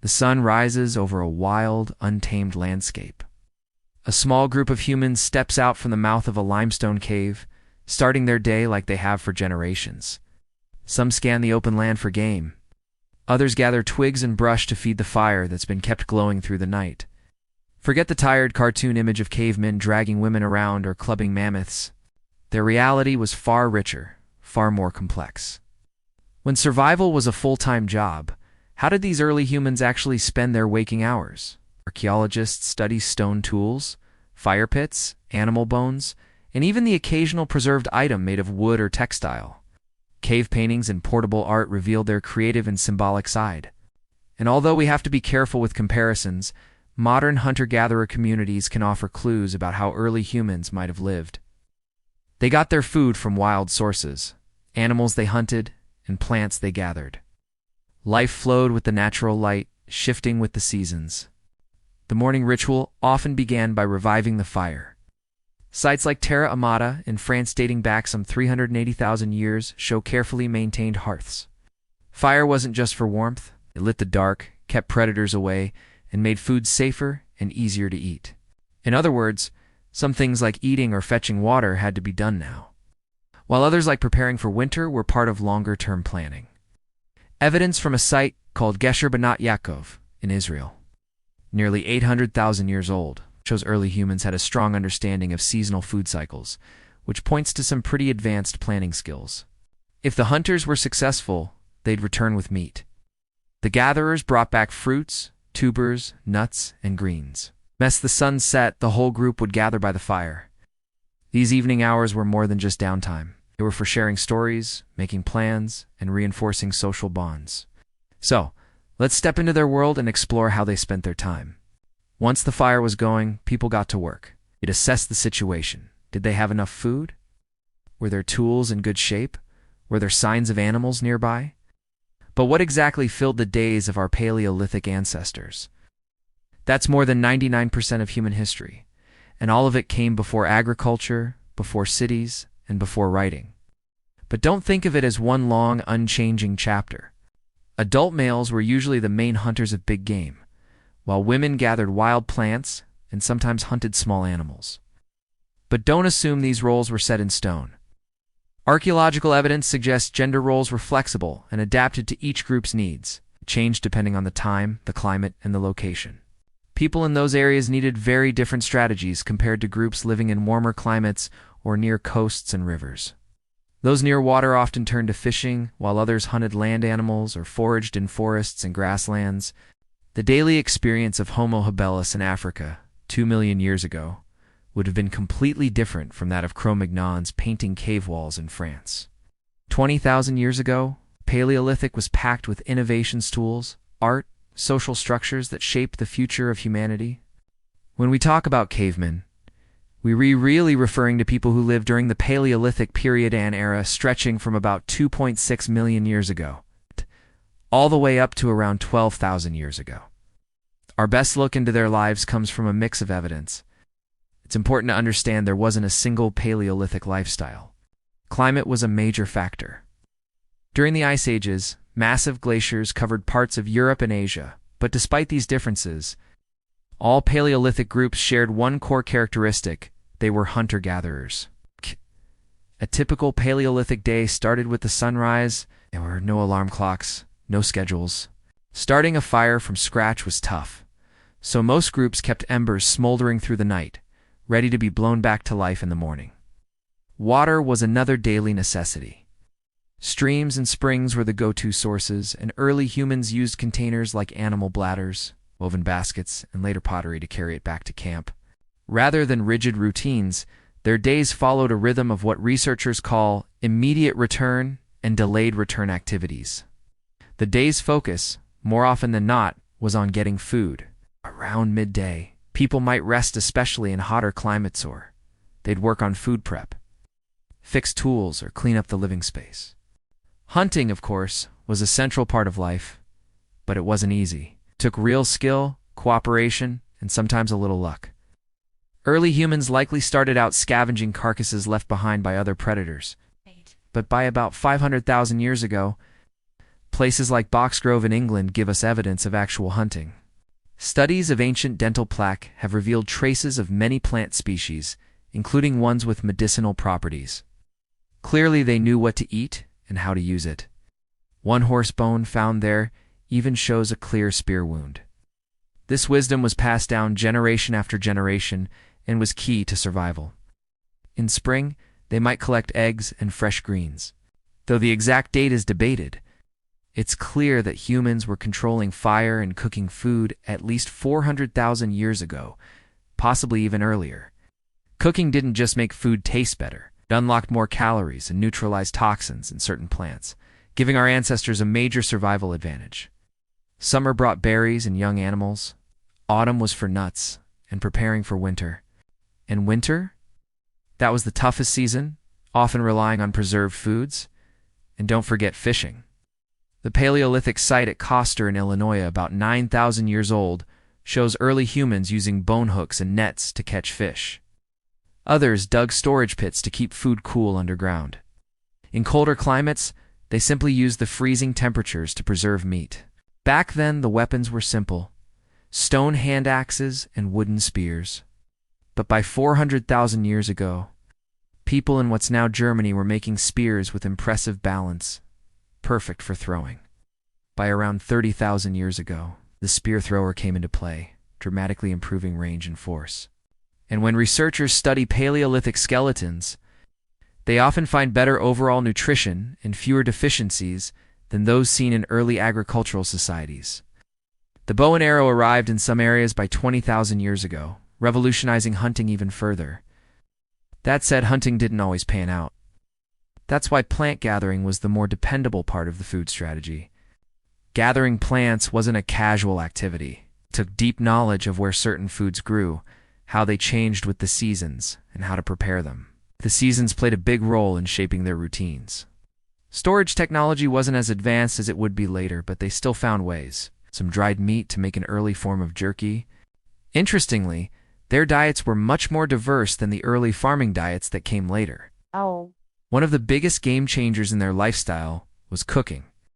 The sun rises over a wild, untamed landscape. A small group of humans steps out from the mouth of a limestone cave, starting their day like they have for generations. Some scan the open land for game. Others gather twigs and brush to feed the fire that's been kept glowing through the night. Forget the tired cartoon image of cavemen dragging women around or clubbing mammoths. Their reality was far richer, far more complex. When survival was a full-time job, how did these early humans actually spend their waking hours? Archaeologists study stone tools, fire pits, animal bones, and even the occasional preserved item made of wood or textile. Cave paintings and portable art revealed their creative and symbolic side. And although we have to be careful with comparisons, modern hunter-gatherer communities can offer clues about how early humans might have lived. They got their food from wild sources, animals they hunted, and plants they gathered. Life flowed with the natural light, shifting with the seasons. The morning ritual often began by reviving the fire. Sites like Terra Amata in France dating back some 380,000 years show carefully maintained hearths. Fire wasn't just for warmth, it lit the dark, kept predators away, and made food safer and easier to eat. In other words, some things like eating or fetching water had to be done now, while others like preparing for winter were part of longer-term planning. Evidence from a site called Gesher Banat Yaakov in Israel, nearly 800,000 years old, shows early humans had a strong understanding of seasonal food cycles, which points to some pretty advanced planning skills. If the hunters were successful, they'd return with meat. The gatherers brought back fruits, tubers, nuts, and greens. As the sun set, the whole group would gather by the fire. These evening hours were more than just downtime. They were for sharing stories, making plans, and reinforcing social bonds. So, let's step into their world and explore how they spent their time. Once the fire was going, people got to work. It assessed the situation. Did they have enough food? Were their tools in good shape? Were there signs of animals nearby? But what exactly filled the days of our Paleolithic ancestors? That's more than 99% of human history, and all of it came before agriculture, before cities, and before writing. But don't think of it as one long, unchanging chapter. Adult males were usually the main hunters of big game, while women gathered wild plants and sometimes hunted small animals. But don't assume these roles were set in stone. Archaeological evidence suggests gender roles were flexible and adapted to each group's needs, changed depending on the time, the climate, and the location. People in those areas needed very different strategies compared to groups living in warmer climates or near coasts and rivers. Those near water often turned to fishing, while others hunted land animals or foraged in forests and grasslands. The daily experience of Homo habilis in Africa, 2 million years ago, would have been completely different from that of Cro-Magnons painting cave walls in France. 20,000 years ago, Paleolithic was packed with innovations tools, art, social structures that shaped the future of humanity. When we talk about cavemen, we're really referring to people who lived during the Paleolithic period and era stretching from about 2.6 million years ago, all the way up to around 12,000 years ago. Our best look into their lives comes from a mix of evidence. It's important to understand there wasn't a single Paleolithic lifestyle. Climate was a major factor. During the Ice Ages, massive glaciers covered parts of Europe and Asia, but despite these differences, all Paleolithic groups shared one core characteristic: they were hunter-gatherers. A typical Paleolithic day started with the sunrise. There were no alarm clocks, no schedules. Starting a fire from scratch was tough, so most groups kept embers smoldering through the night, ready to be blown back to life in the morning. Water was another daily necessity. Streams and springs were the go-to sources, and early humans used containers like animal bladders, woven baskets, and later pottery to carry it back to camp. Rather than rigid routines, their days followed a rhythm of what researchers call immediate return and delayed return activities. The day's focus, more often than not, was on getting food. Around midday, people might rest, especially in hotter climates, or they'd work on food prep, fix tools, or clean up the living space. Hunting, of course, was a central part of life, but it wasn't easy. It took real skill, cooperation, and sometimes a little luck. Early humans likely started out scavenging carcasses left behind by other predators, but by about 500,000 years ago, Places like Boxgrove in England give us evidence of actual hunting. Studies of ancient dental plaque have revealed traces of many plant species, including ones with medicinal properties. Clearly, they knew what to eat and how to use it. One horse bone found there even shows a clear spear wound. This wisdom was passed down generation after generation and was key to survival. In spring, they might collect eggs and fresh greens. Though the exact date is debated, it's clear that humans were controlling fire and cooking food at least 400,000 years ago, possibly even earlier. Cooking didn't just make food taste better. It unlocked more calories and neutralized toxins in certain plants, giving our ancestors a major survival advantage. Summer brought berries and young animals. Autumn was for nuts and preparing for winter. And winter? That was the toughest season, often relying on preserved foods. And don't forget fishing. The Paleolithic site at Coster in Illinois, about 9,000 years old, shows early humans using bone hooks and nets to catch fish. Others dug storage pits to keep food cool underground. In colder climates, they simply used the freezing temperatures to preserve meat. Back then, the weapons were simple: stone hand axes and wooden spears. But by 400,000 years ago, people in what's now Germany were making spears with impressive balance, perfect for throwing. By around 30,000 years ago, the spear thrower came into play, dramatically improving range and force. And when researchers study Paleolithic skeletons, they often find better overall nutrition and fewer deficiencies than those seen in early agricultural societies. The bow and arrow arrived in some areas by 20,000 years ago, revolutionizing hunting even further. That said, hunting didn't always pan out. That's why plant gathering was the more dependable part of the food strategy. Gathering plants wasn't a casual activity. It took deep knowledge of where certain foods grew, how they changed with the seasons, and how to prepare them. The seasons played a big role in shaping their routines. Storage technology wasn't as advanced as it would be later, but they still found ways. Some dried meat to make an early form of jerky. Interestingly, their diets were much more diverse than the early farming diets that came later. Oh. One of the biggest game changers in their lifestyle was cooking.